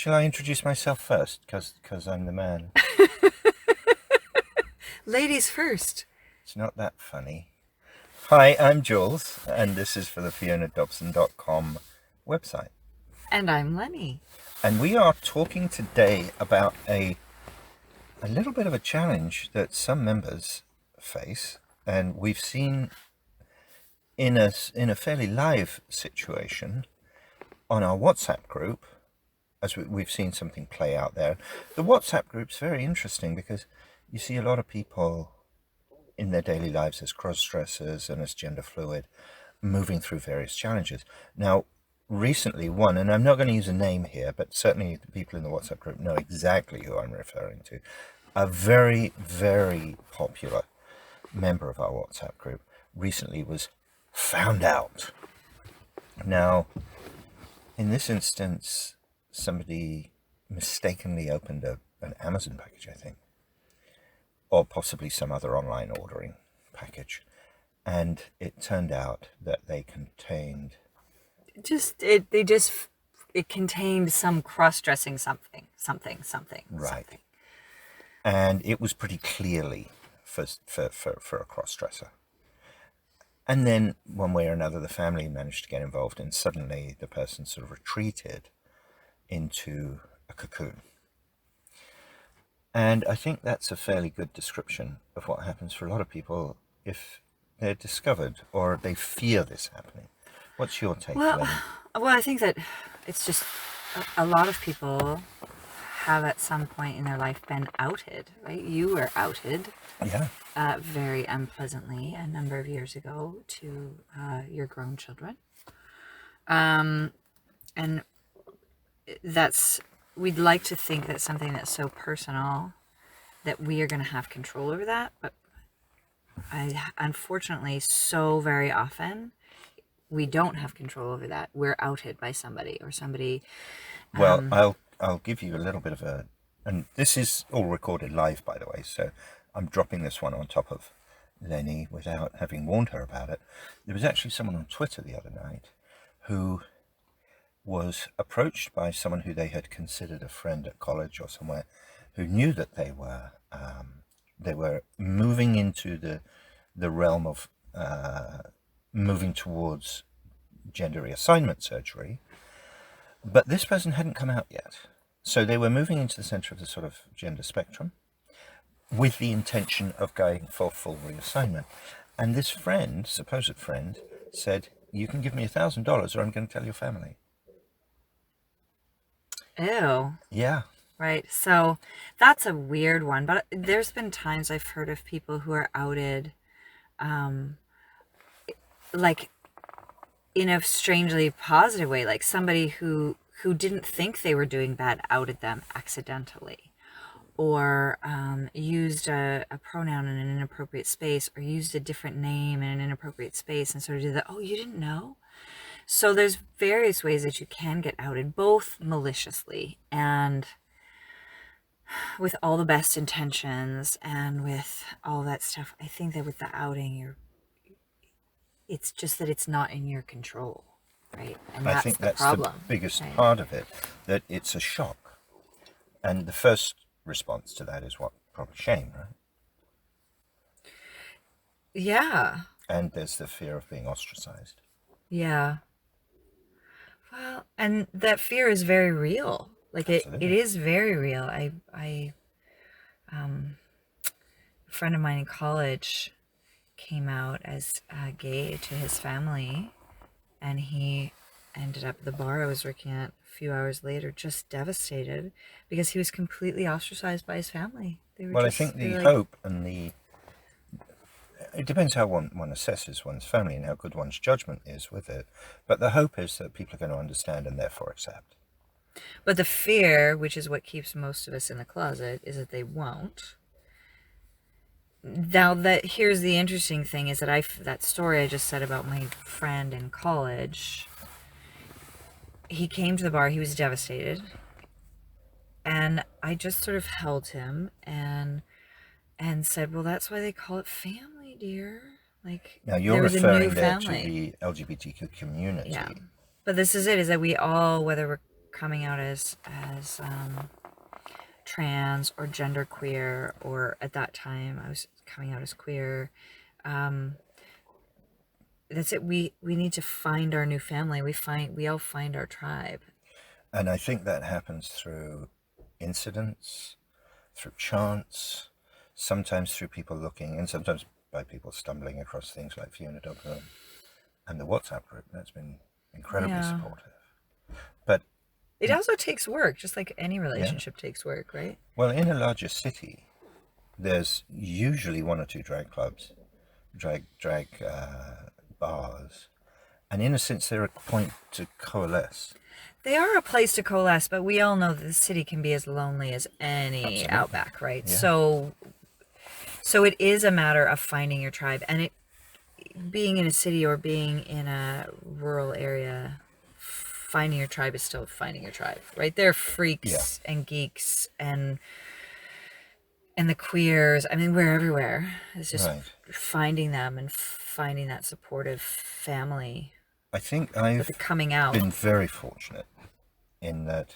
Shall I introduce myself first? Because I'm the man. Ladies first. It's not that funny. Hi, I'm Jules, and this is for the FionaDobson.com website. And I'm Lenny. And we are talking today about a little bit of a challenge that some members face, and we've seen in a fairly live situation on our WhatsApp group, as we've seen something play out there. The WhatsApp group's very interesting because you see a lot of people in their daily lives as cross-dressers and as gender fluid, moving through various challenges. Now, recently one, and I'm not going to use a name here, but certainly the people in the WhatsApp group know exactly who I'm referring to, a very, very popular member of our WhatsApp group recently was found out. Now, in this instance, somebody mistakenly opened an Amazon package, I think, or possibly some other online ordering package, and it turned out that they contained it contained some cross-dressing something. right, and it was pretty clearly for a cross-dresser. And then one way or another the family managed to get involved, and suddenly the person sort of retreated into a cocoon. And I think that's a fairly good description of what happens for a lot of people if they're discovered or they fear this happening. What's your take, Lenny? Well, I think that it's just a lot of people have at some point in their life been outed, right? You were outed Yeah. very unpleasantly a number of years ago to your grown children. And we'd like to think that something that's so personal that we are going to have control over that, but unfortunately, so very often we don't have control over that. We're outed by somebody or somebody. Well, I'll give you a little bit of and this is all recorded live, by the way, so I'm dropping this one on top of Lenny without having warned her about it. There was actually someone on Twitter the other night who was approached by someone who they had considered a friend at college or somewhere, who knew that they were moving into the realm of moving towards gender reassignment surgery, but this person hadn't come out yet. So they were moving into the center of the sort of gender spectrum with the intention of going for full reassignment. And this friend, supposed friend, said, "You can give me $1,000 or I'm going to tell your family." Ew. Yeah. Right. So that's a weird one. But there's been times I've heard of people who are outed, like in a strangely positive way, like somebody who didn't think they were doing bad outed them accidentally, or used a pronoun in an inappropriate space, or used a different name in an inappropriate space and sort of did that. Oh, you didn't know? So there's various ways that you can get outed, both maliciously and with all the best intentions and with all that stuff. I think that with the outing, it's just that it's not in your control, right? And I that's think the that's problem. the biggest right? part of it, that it's a shock. And the first response to that is what? Probably shame, right? Yeah. And there's the fear of being ostracized. Yeah. Well, and that fear is very real. Like it Absolutely. is very real. A friend of mine in college came out as gay to his family, and he ended up at the bar I was working at a few hours later, just devastated because he was completely ostracized by his family. They were Well, I just, think they the were like, hope and it depends how one assesses one's family and how good one's judgment is with it. But the hope is that people are going to understand and therefore accept. but the fear, which is what keeps most of us in the closet, is that they won't. Now that here's the interesting thing is that that story I just said about my friend in college, he came to the bar, he was devastated, and I just sort of held him and said, well, that's why they call it family, dear. Like, Now, you're there was a new referring there to family. the LGBTQ community. Yeah. But this is it, is that we all, whether we're coming out as trans or genderqueer, or at that time I was coming out as queer. That's it. We need to find our new family. We all find our tribe. And I think that happens through incidents, through chance, sometimes through people looking, and sometimes by people stumbling across things like Fiona Dobson and the WhatsApp group. That's been incredibly Yeah. supportive. But It also takes work, just like any yeah, relationship takes work, right? well, in a larger city, there's usually one or two drag clubs, drag bars, and in a sense they're a point to coalesce. They are a place to coalesce, but we all know that the city can be as lonely as any Absolutely. outback, right? Yeah. So it is a matter of finding your tribe, and it being in a city or being in a rural area, finding your tribe is still finding your tribe, right? There are freaks and geeks and the queers. I mean, we're everywhere. It's just Right. finding them and finding that supportive family. I think But I've the coming out. been very fortunate in that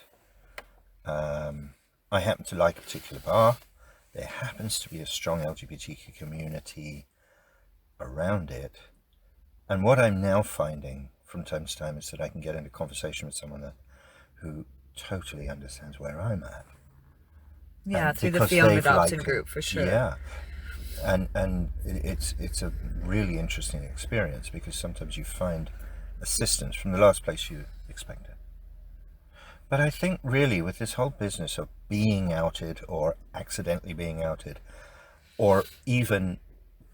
I happen to like a particular bar. There happens to be a strong LGBTQ community around it. And what I'm now finding from time to time is that I can get into conversation with someone who totally understands where I'm at. Yeah, And through the because Fiona they've Dobson liked group, it. for sure. Yeah. And it's a really interesting experience because sometimes you find assistance from the last place you expected. But I think really with this whole business of being outed or accidentally being outed, or even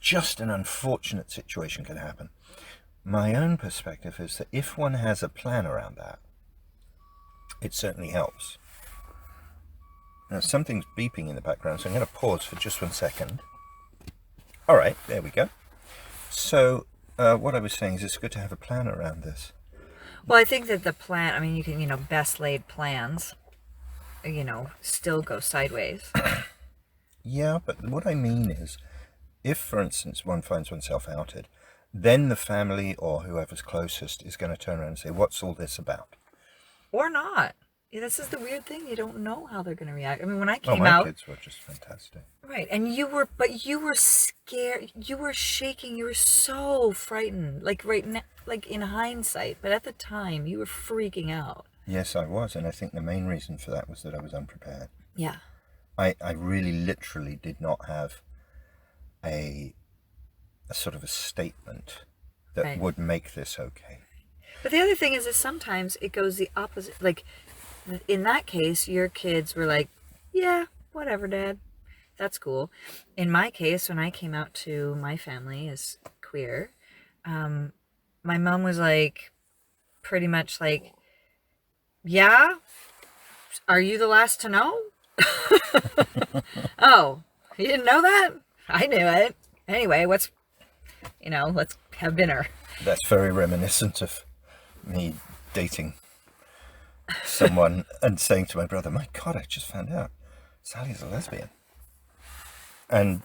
just an unfortunate situation can happen, my own perspective is that if one has a plan around that, it certainly helps. Now something's beeping in the background, so I'm going to pause for just 1 second. All right, there we go. So what I was saying is it's good to have a plan around this. Well, I think that the plan, I mean, you can, best laid plans, still go sideways. Yeah, but what I mean is, if, for instance, one finds oneself outed, then the family or whoever's closest is going to turn around and say, what's all this about? Or not. Yeah, this is the weird thing. You don't know how they're going to react. I mean, when I Oh, came my out, kids were just fantastic. right, and you were scared. You were shaking. You were so frightened. Like right now, like in hindsight, but at the time, you were freaking out. Yes, I was, and I think the main reason for that was that I was unprepared. Yeah. I really literally did not have a sort of a statement that Right. would make this okay. But the other thing is that sometimes it goes the opposite. Like in that case, your kids were like, yeah, whatever, Dad. That's cool. In my case, when I came out to my family as queer, my mom was like, pretty much like, yeah, are you the last to know? Oh, you didn't know that? I knew it. Anyway, let's have dinner. That's very reminiscent of me dating someone and saying to my brother, my God, I just found out Sally's a lesbian. And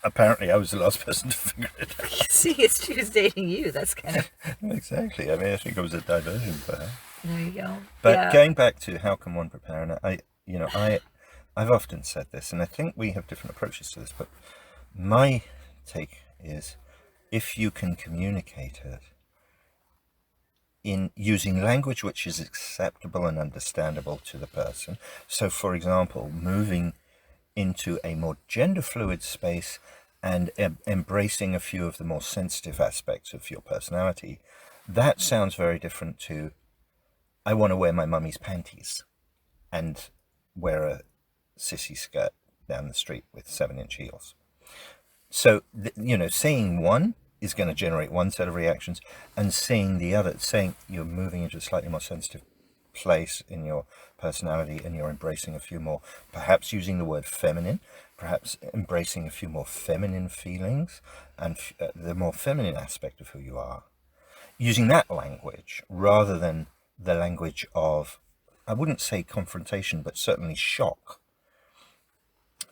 apparently I was the last person to figure it out. See, it's she was dating you. That's kind of... Exactly. I mean, I think it was a diversion for her. There you go. But yeah. going back to how can one prepare, and I've often said this, and I think we have different approaches to this, but my take is if you can communicate it in using language which is acceptable and understandable to the person. So, for example, moving into a more gender fluid space and embracing a few of the more sensitive aspects of your personality, that sounds very different to I want to wear my mummy's panties and wear a sissy skirt down the street with 7-inch heels. So, saying one is going to generate one set of reactions, and saying the other, saying you're moving into a slightly more sensitive place in your personality and you're embracing a few more, perhaps using the word feminine, perhaps embracing a few more feminine feelings and the more feminine aspect of who you are, using that language rather than the language of, I wouldn't say confrontation, but certainly shock.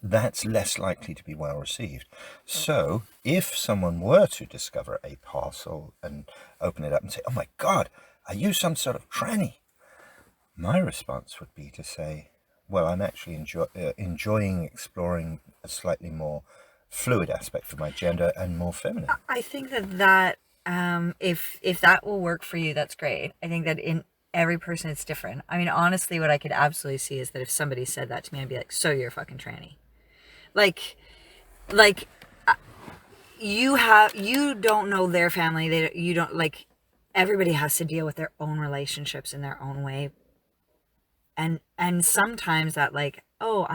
That's less likely to be well received. So if someone were to discover a parcel and open it up and say, oh my God, are you some sort of tranny? My response would be to say, well, I'm actually enjoying exploring a slightly more fluid aspect of my gender and more feminine. I think that if that will work for you, that's great. I think that in every person it's different. I mean, honestly, what I could absolutely see is that if somebody said that to me, I'd be like, "So you're a fucking tranny." Like, like you don't know their family. You don't like. Everybody has to deal with their own relationships in their own way, and sometimes that like, oh,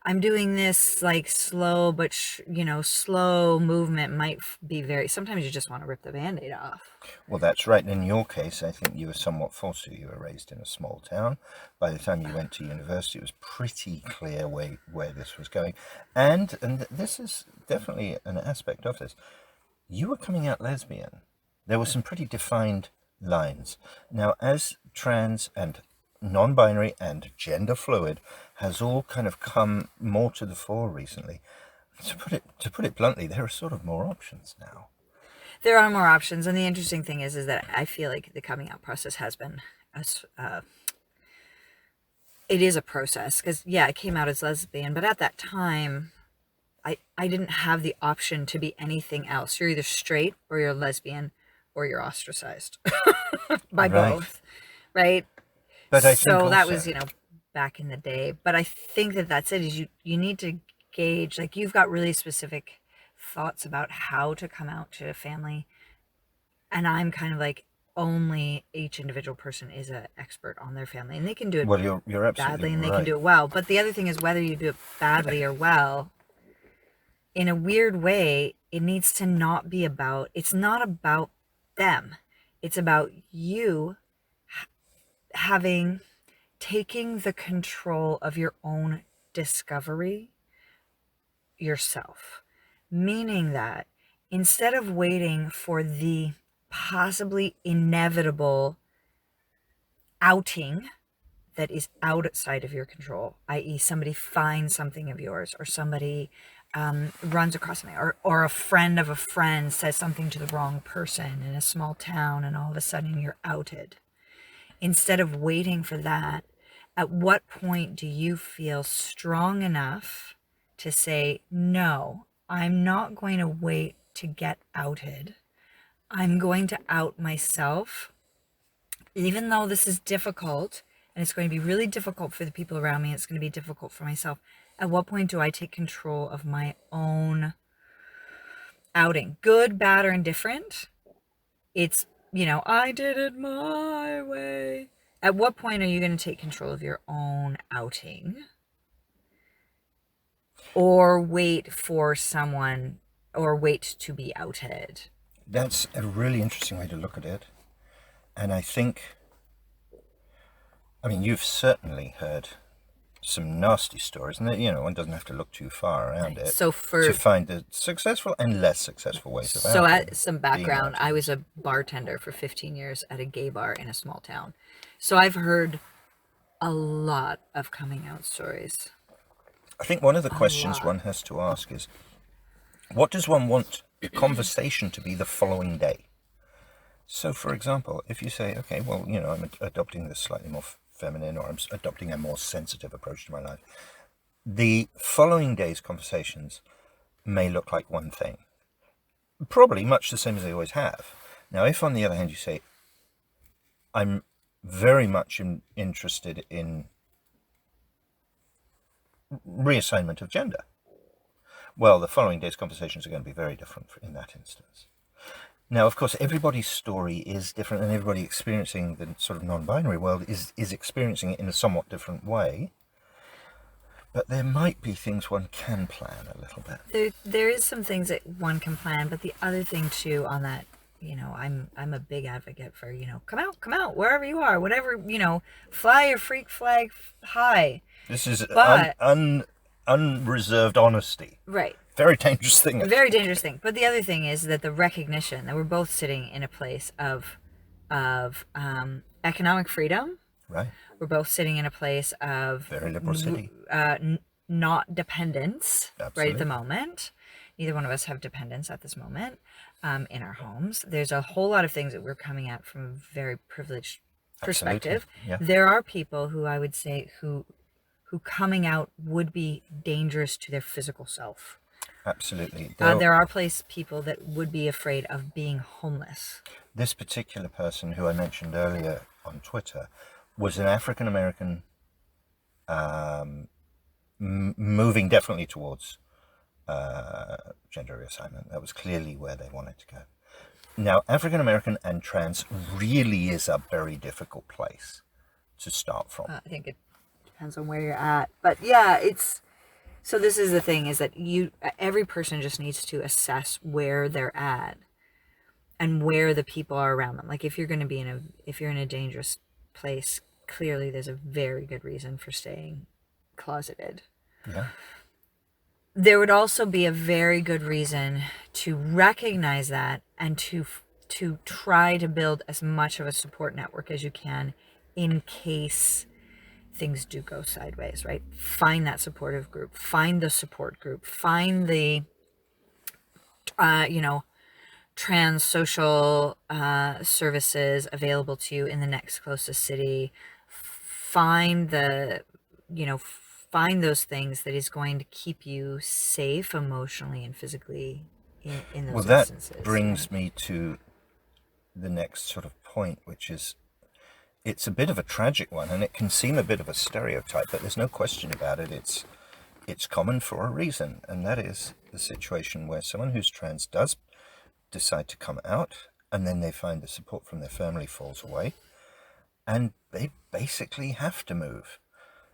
I'm doing this like slow, but slow movement might be very. Sometimes you just want to rip the Band-Aid off. Well, that's right. In your case, I think you were somewhat forced to. You were raised in a small town. By the time you went to university, it was pretty clear where this was going. And this is definitely an aspect of this. You were coming out lesbian. There were some pretty defined lines. Now, as trans and non-binary and gender fluid has all kind of come more to the fore recently, to put it bluntly, there are sort of more options now. There are more options, and the interesting thing is that I feel like the coming out process has been it is a process because yeah, I came out as lesbian, but at that time I didn't have the option to be anything else. You're either straight or you're lesbian or you're ostracized by Right. both, right? But I think So that was, also, back in the day. But I think that that's it, is you need to gauge, like you've got really specific thoughts about how to come out to a family. And I'm kind of like, only each individual person is an expert on their family and they can do it well, you're absolutely badly and they can do right. it well. But the other thing is whether you do it badly or well, in a weird way, it needs to not be about, it's not about them. It's about you having taking the control of your own discovery yourself. Meaning that instead of waiting for the possibly inevitable outing that is outside of your control, i.e., somebody finds something of yours, or somebody runs across something, or a friend of a friend says something to the wrong person in a small town, and all of a sudden you're outed. Instead of waiting for that, at what point do you feel strong enough to say, no, I'm not going to wait to get outed. I'm going to out myself, even though this is difficult, and it's going to be really difficult for the people around me. It's going to be difficult for myself. At what point do I take control of my own outing? Good, bad, or indifferent? It's, I did it my way. At what point are you going to take control of your own outing? Or wait for someone, or wait to be outed? That's a really interesting way to look at it. And I mean, you've certainly heard some nasty stories, and one doesn't have to look too far around it So to find the successful and less successful ways of outing, at some being background, I outed. was a bartender for 15 years at a gay bar in a small town. So I've heard a lot of coming out stories. I think one of the A questions lot. one has to ask is, what does one want the conversation to be the following day? So, for example, if you say, okay, well, I'm adopting this slightly more feminine, or I'm adopting a more sensitive approach to my life, the following day's conversations may look like one thing, probably much the same as they always have. Now, if on the other hand you say, I'm very much interested in reassignment of gender, well, the following day's conversations are going to be very different in that instance. Now, of course, everybody's story is different, and everybody experiencing the sort of non-binary world is experiencing it in a somewhat different way. But there might be things one can plan a little bit. There is some things that one can plan, but the other thing too on that, I'm a big advocate for, come out, wherever you are, whatever, fly your freak flag high. This is But unreserved honesty. right. Very dangerous thing. Very dangerous thing. But the other thing is that the recognition that we're both sitting in a place of economic freedom. Right. We're both sitting in a place of Very liberal city. not dependence right at the Absolutely. moment. Neither one of us have dependence at this moment in our homes. There's a whole lot of things that we're coming at from a very privileged perspective. Yeah, There are people who I would say who coming out would be dangerous to their physical self. absolutely. There are people that would be afraid of being homeless. This particular person who I mentioned earlier on Twitter was an African American, moving definitely towards gender reassignment. That was clearly where they wanted to go. Now, African American and trans really is a very difficult place to start from. I think it depends on where you're at, but yeah, it's so. This is the thing: is that every person just needs to assess where they're at and where the people are around them. Like if you're going to be if you're in a dangerous place, clearly there's a very good reason for staying closeted. Yeah. There would also be a very good reason to recognize that and to try to build as much of a support network as you can in case things do go sideways, right? Find that supportive group, find the support group, find the trans social services available to you in the next closest city. Find find those things that is going to keep you safe emotionally and physically in those instances. That brings me to the next sort of point, which is it's a bit of a tragic one, and it can seem a bit of a stereotype, but there's no question about it. It's common for a reason, and that is the situation where someone who's trans does decide to come out, and then they find the support from their family falls away, and they basically have to move.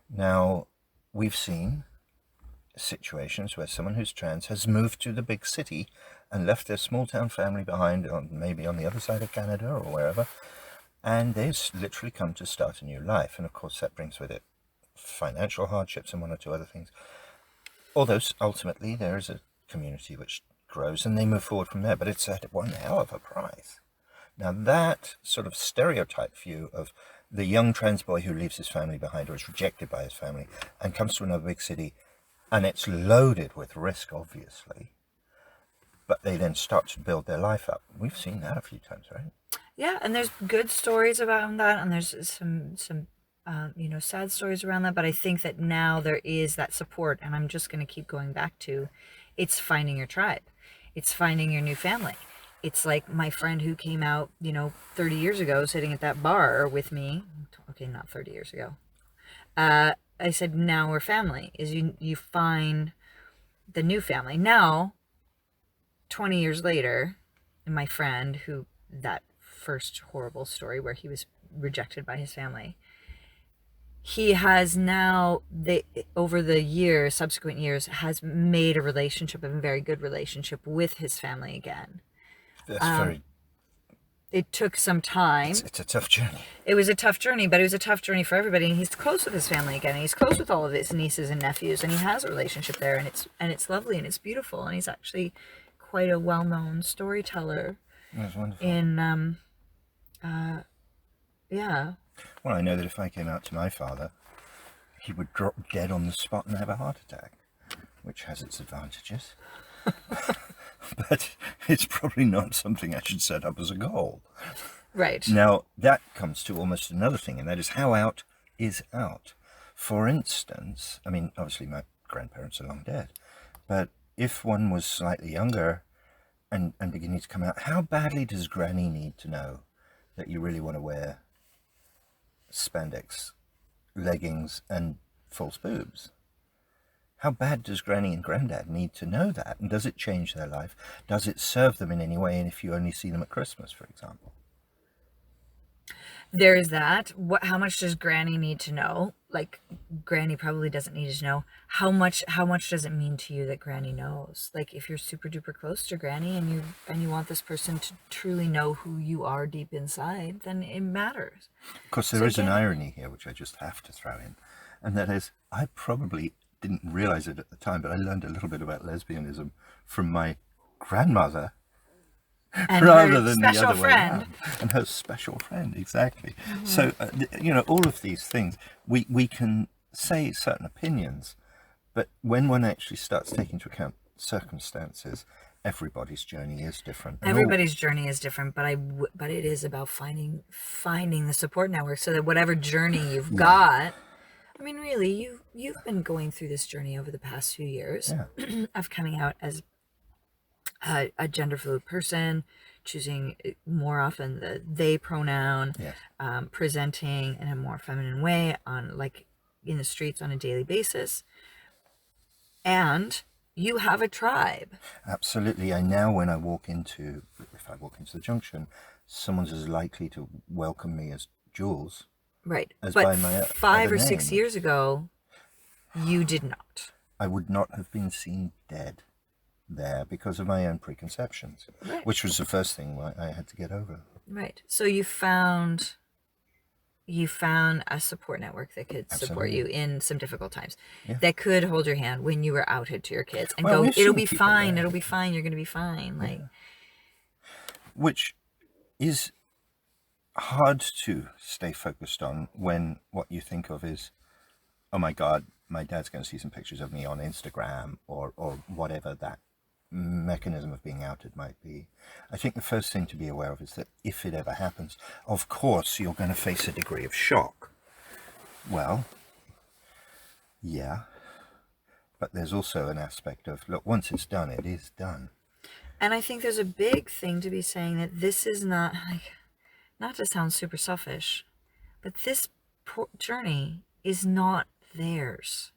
Now, we've seen situations where someone who's trans has moved to the big city and left their small town family behind, maybe on the other side of Canada or wherever, and they've literally come to start a new life. And of course that brings with it financial hardships and one or two other things. Although ultimately there is a community which grows and they move forward from there, but it's at one hell of a price. Now that sort of stereotype view of the young trans boy who leaves his family behind or is rejected by his family and comes to another big city, and it's loaded with risk, obviously, but they then start to build their life up. We've seen that a few times, right? Yeah, and there's good stories about that, and there's some sad stories around that, but I think that now there is that support, and I'm just going to keep going back to, it's finding your tribe. It's finding your new family. It's like my friend who came out, 30 years ago, sitting at that bar with me. Okay, not 30 years ago. I said, now we're family. Is you find the new family. Now, 20 years later, and my friend who, that first horrible story where he was rejected by his family, he has now, over the years, subsequent years, has made a relationship, a very good relationship with his family again. That's it took some time. It's a tough journey. It was a tough journey, but it was a tough journey for everybody. And he's close with his family again. And he's close with all of his nieces and nephews, and he has a relationship there, and it's lovely and it's beautiful. And he's actually quite a well-known storyteller. That's wonderful. Yeah. Well, I know that if I came out to my father, he would drop dead on the spot and have a heart attack, which has its advantages. But it's probably not something I should set up as a goal. Right. Now, that comes to almost another thing, and that is how out is out. For instance, I mean, obviously my grandparents are long dead, but if one was slightly younger and beginning to come out, how badly does Granny need to know that you really want to wear spandex, leggings, and false boobs? How bad does Granny and Granddad need to know that? And does it change their life? Does it serve them in any way? And if you only see them at Christmas, for example? There is that. How much does Granny need to know? Like, Granny probably doesn't need to know. How much does it mean to you that Granny knows? Like, if you're super duper close to Granny and you want this person to truly know who you are deep inside, then it matters. Of course, there is an irony here, which I just have to throw in. And that is, I probably didn't realize it at the time, but I learned a little bit about lesbianism from my grandmother, and rather than the other friend. way around. And her special friend, exactly. Mm-hmm. So, all of these things, we can say certain opinions, but when one actually starts taking into account circumstances everybody's journey is different. And Everybody's journey is different, but it is about finding the support network so that whatever journey you've got. I mean, really, you've been going through this journey over the past few years of coming out as a gender fluid person, choosing more often the they pronoun, presenting in a more feminine way on like in the streets on a daily basis, and you have a tribe. Absolutely. And now when if I walk into the junction, someone's as likely to welcome me as Jules. Right. As but by my 5 or other 6 name. years ago, you did not. I would not have been seen dead there because of my own preconceptions, which was the first thing I had to get over. Right. So you found a support network that could support you in some difficult times, that could hold your hand when you were outed to your kids and go, it'll be fine, it'll be fine, you're going to be fine. Like, which is hard to stay focused on when what you think of is, oh my God, my dad's going to see some pictures of me on Instagram or whatever that mechanism of being outed might be. I think the first thing to be aware of is that if it ever happens, of course you're going to face a degree of shock. Well, yeah, but there's also an aspect of, look, once it's done, it is done. And I think there's a big thing to be saying that this is not, like, not to sound super selfish, but this journey is not theirs.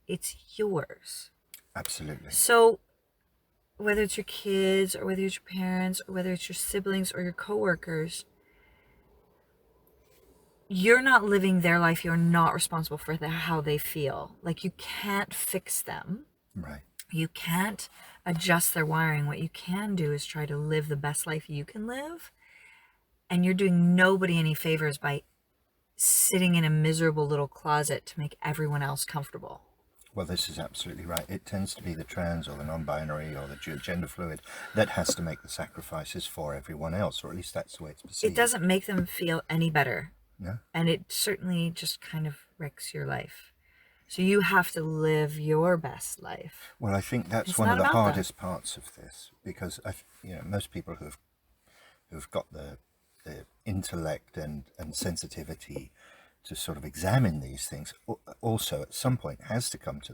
It's yours. Absolutely. So whether it's your kids or whether it's your parents or whether it's your siblings or your coworkers, you're not living their life. You're not responsible for how they feel. Like, you can't fix them. Right. You can't adjust their wiring. What you can do is try to live the best life you can live. And you're doing nobody any favors by sitting in a miserable little closet to make everyone else comfortable. Well, this is absolutely right. It tends to be the trans or the non-binary or the gender fluid that has to make the sacrifices for everyone else, or at least that's the way it's perceived. It doesn't make them feel any better. No. And it certainly just kind of wrecks your life. So you have to live your best life. Well, I think that's one of the hardest parts of this, because most people who've got the intellect and sensitivity to sort of examine these things also at some point has to come to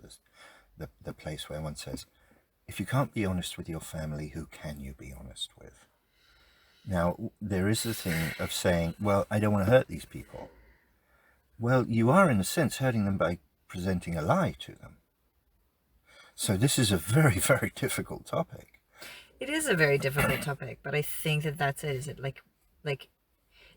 the place where one says, if you can't be honest with your family, who can you be honest with? Now, there is the thing of saying, well, I don't want to hurt these people. Well, you are in a sense hurting them by presenting a lie to them. So this is a very, very difficult topic. It is a very difficult topic, but I think that's it. Is it like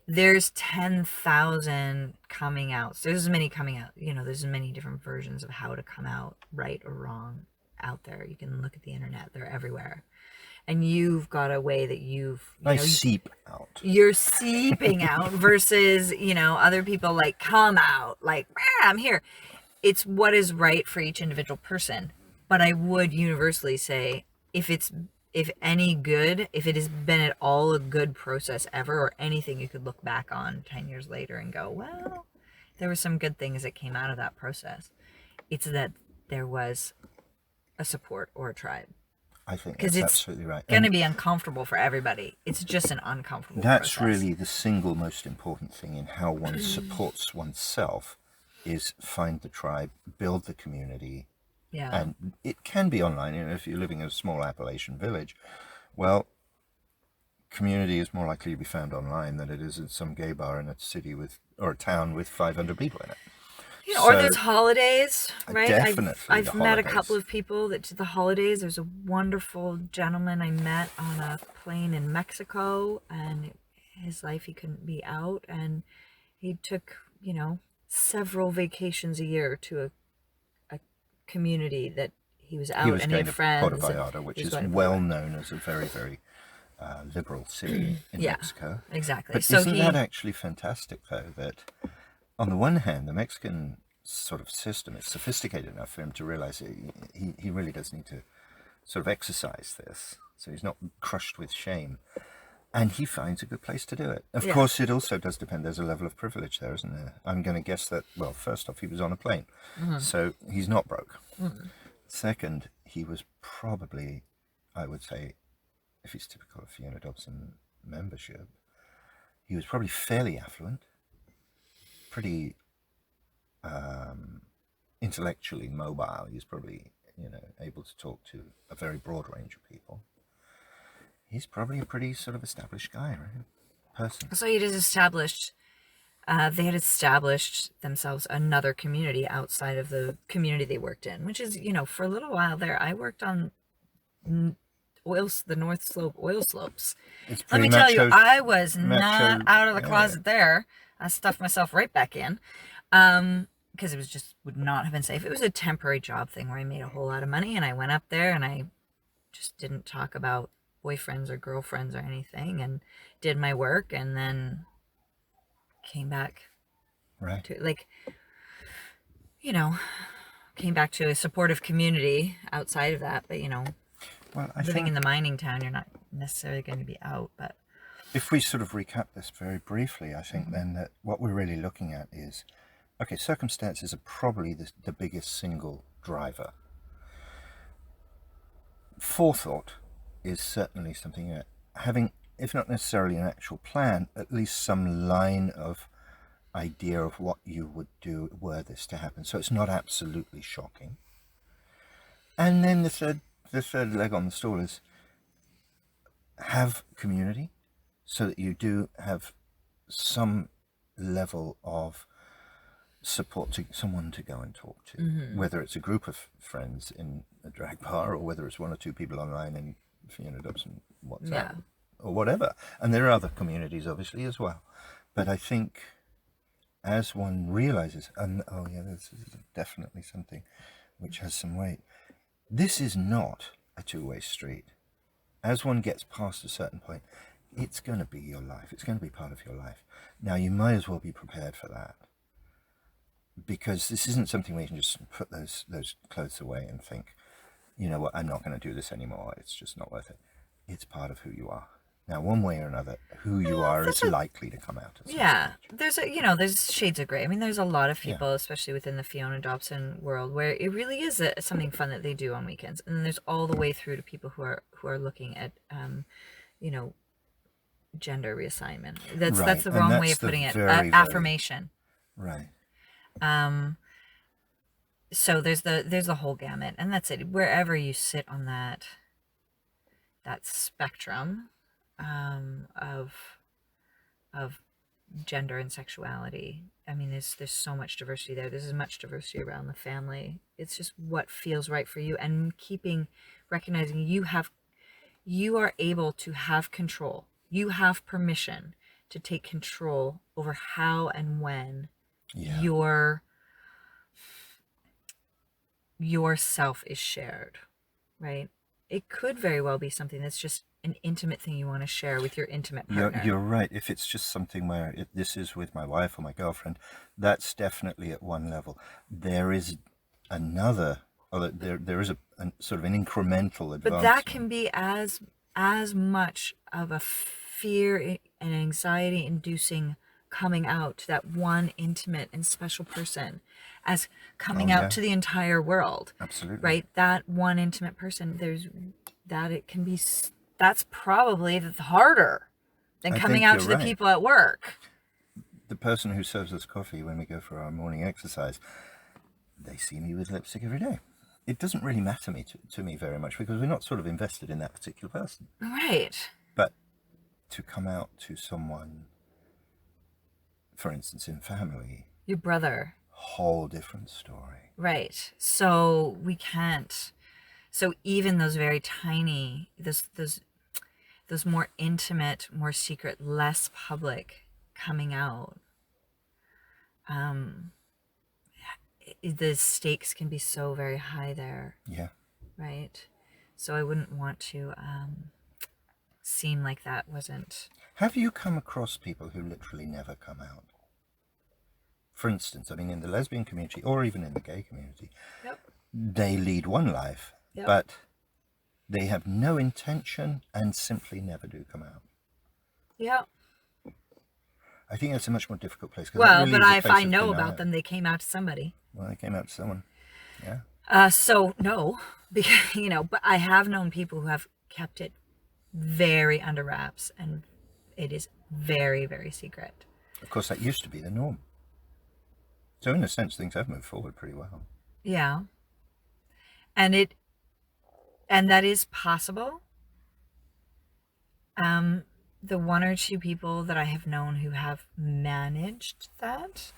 there's 10,000 coming out. So there's as many coming out. There's many different versions of how to come out, right or wrong, out there. You can look at the internet; they're everywhere. And you've got a way that I seep out. You're seeping out versus other people like come out like I'm here. It's what is right for each individual person. But I would universally say if it has been at all a good process ever, or anything you could look back on 10 years later and go, well, there were some good things that came out of that process. It's that there was a support or a tribe. I think that's absolutely right. It's going to be uncomfortable for everybody. It's just an uncomfortable process. Really the single most important thing in how one supports oneself is find the tribe, build the community. Yeah. And it can be online. If you're living in a small Appalachian village, well, community is more likely to be found online than it is in some gay bar in a city or a town with 500 people in it. Or there's holidays, right? Definitely. I've met a couple of people that to the holidays. There's a wonderful gentleman I met on a plane in Mexico, and his life, he couldn't be out, and he took, several vacations a year to a community that he was out, and he had friends. Puerto Vallarta, which is well known as a very, very liberal city in Mexico. Exactly. But isn't that actually fantastic, though, that on the one hand, the Mexican sort of system is sophisticated enough for him to realize he really does need to sort of exercise this, so he's not crushed with shame. And he finds a good place to do it. Of course, it also does depend. There's a level of privilege there, isn't there? I'm going to guess that, well, first off, he was on a plane. So he's not broke. Second, he was probably, I would say, if it's typical of Fiona Dobson membership, he was probably fairly affluent, pretty intellectually mobile. He's probably, able to talk to a very broad range of people. He's probably a pretty sort of established guy, right? Person. So he just established, they had established themselves another community outside of the community they worked in, which is, for a little while there, I worked on the North Slope oil slopes. It's Let pretty me tell you, macho. I was Macho, not out of the yeah. closet there. I stuffed myself right back in. Because it was just would not have been safe. It was a temporary job thing where I made a whole lot of money, and I went up there and I just didn't talk about boyfriends or girlfriends or anything, and did my work, and then came back Right. to came back to a supportive community outside of that. But Well, I living think in the mining town, you're not necessarily going to be out. But if we sort of recap this very briefly, I think then that what we're really looking at is, okay, circumstances are probably the biggest single driver. Forethought is certainly something that having, if not necessarily an actual plan, at least some line of idea of what you would do were this to happen. So it's not absolutely shocking. And then the third leg on the stool is have community, so that you do have some level of support, to someone to go and talk to, whether it's a group of friends in a drag bar or whether it's one or two people online in Fiona Dobson WhatsApp or whatever. And there are other communities obviously as well. But I think as one realizes, this is definitely something which has some weight. This is not a two-way street. As one gets past a certain point, it's going to be your life. It's going to be part of your life. Now, you might as well be prepared for that, because this isn't something where you can just put those clothes away and think, you know what, I'm not going to do this anymore. It's just not worth it. It's part of who you are. Now, one way or another, who you are is likely to come out. There's there's shades of gray. I mean, there's a lot of people, especially within the Fiona Dobson world, where it really is something fun that they do on weekends, and then there's all the way through to people who are looking at, gender reassignment. That's the wrong way of putting it. Affirmation. Right. So there's the whole gamut, and that's it. Wherever you sit on that spectrum of gender and sexuality. I mean, there's so much diversity there. There's as much diversity around the family. It's just what feels right for you, and recognizing you are able to have control. You have permission to take control over how and when your self is shared, right? It could very well be something that's just an intimate thing you want to share with your intimate partner. You're right. If it's just something where this is with my wife or my girlfriend, that's definitely at one level. There is another, there is a sort of an incremental advancement. But that can be as much of a fear and anxiety inducing coming out to that one intimate and special person as coming out to the entire world. Absolutely. Right? That one intimate person, that's probably harder than coming out to the people at work. The person who serves us coffee when we go for our morning exercise, they see me with lipstick every day. It doesn't really matter to me very much, because we're not sort of invested in that particular person. Right. But to come out to someone, for instance, in family, your brother, whole different story. Right. So we can't. So even those very tiny, those more intimate, more secret, less public coming out, the stakes can be so very high there. Yeah. Right. So I wouldn't want to seem like that wasn't. Have you come across people who literally never come out? For instance, I mean, in the lesbian community or even in the gay community, they lead one life, but they have no intention and simply never do come out. Yeah. I think that's a much more difficult place. Well, but if I know about them, they came out to somebody. Well, they came out to someone. Yeah. So no, because but I have known people who have kept it very under wraps, and it is very, very secret. Of course, that used to be the norm. So in a sense, things have moved forward pretty well. Yeah. And that is possible. The one or two people that I have known who have managed that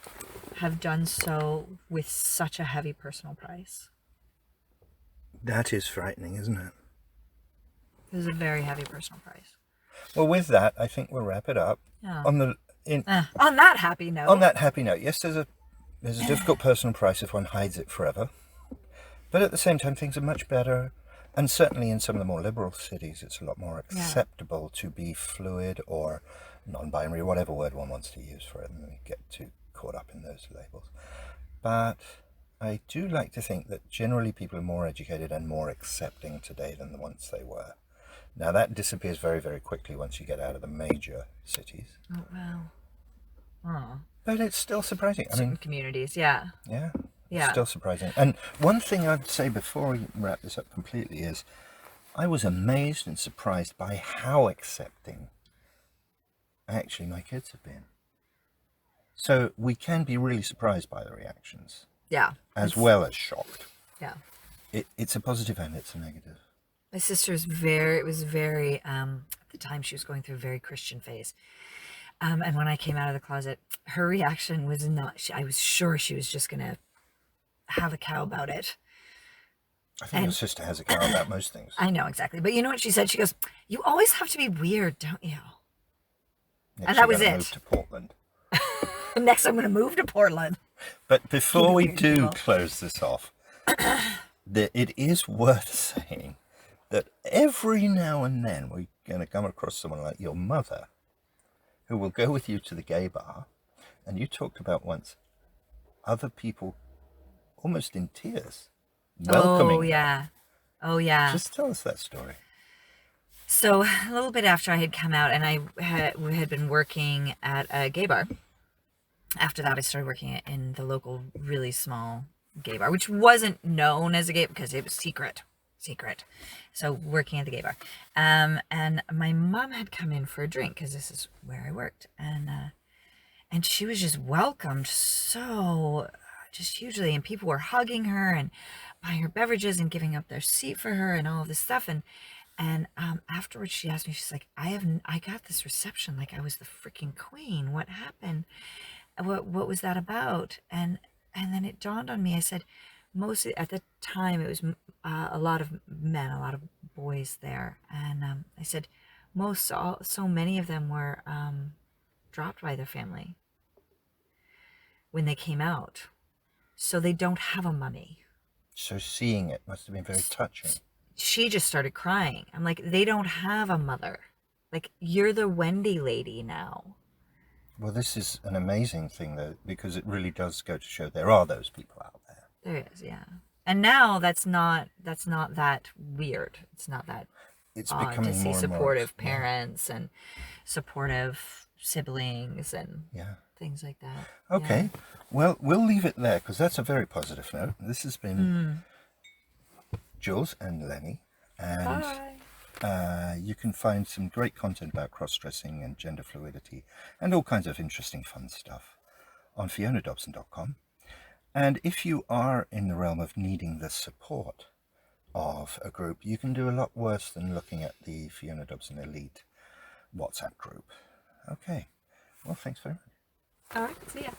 have done so with such a heavy personal price. That is frightening, isn't it? It was a very heavy personal price. Well, with that, I think we'll wrap it up. Yeah. On that happy note. On that happy note, yes, there's a difficult personal price if one hides it forever. But at the same time, things are much better. And certainly in some of the more liberal cities, it's a lot more acceptable to be fluid or non-binary, whatever word one wants to use for it, and we get too caught up in those labels. But I do like to think that generally people are more educated and more accepting today than the once they were. Now that disappears very, very quickly once you get out of the major cities. Oh, wow. Oh. But it's still surprising. Certain communities, yeah. Yeah. Yeah. Still surprising. And one thing I'd say before we wrap this up completely is I was amazed and surprised by how accepting actually my kids have been. So we can be really surprised by the reactions. Yeah. As well as shocked. Yeah. It's a positive and it's a negative. My sister's at the time she was going through a very Christian phase. And when I came out of the closet, her reaction was I was sure she was just going to have a cow about it. I think your sister has a cow about most things. I know, exactly. But you know what she said? She goes, "You always have to be weird, don't you?" And that was it. Move to Portland. Next, I'm going to move to Portland. But before we do close this off, it is worth saying that every now and then we're going to come across someone like your mother who will go with you to the gay bar. And you talked about once other people almost in tears welcoming. Oh, yeah. Oh, yeah. Just tell us that story. So a little bit after I had come out, and we had been working at a gay bar. After that, I started working in the local, really small gay bar, which wasn't known as a gay because it was secret. So working at the gay bar, and my mom had come in for a drink because this is where I worked, and she was just welcomed so just hugely, and people were hugging her and buying her beverages and giving up their seat for her and all of this stuff, and afterwards she asked me, she's like, I got this reception like I was the freaking queen. What happened? What was that about? And then it dawned on me. I said, mostly at the time it was a lot of men, a lot of boys there, and I said so many of them were dropped by their family when they came out, so they don't have a mummy. So seeing it must have been very touching. She just started crying. I'm like, they don't have a mother. Like, you're the Wendy lady now. Well, this is an amazing thing, though, because it really does go to show there are those people out there. There is, yeah. And now that's not that weird. It's not that it's odd becoming to see more and supportive more, parents and supportive siblings and things like that. Okay. Yeah. Well, we'll leave it there because that's a very positive note. This has been Jules and Lenny. And you can find some great content about cross-dressing and gender fluidity and all kinds of interesting fun stuff on FionaDobson.com. And if you are in the realm of needing the support of a group, you can do a lot worse than looking at the Fiona Dobson Elite WhatsApp group. Okay. Well, thanks very much. All right. See ya.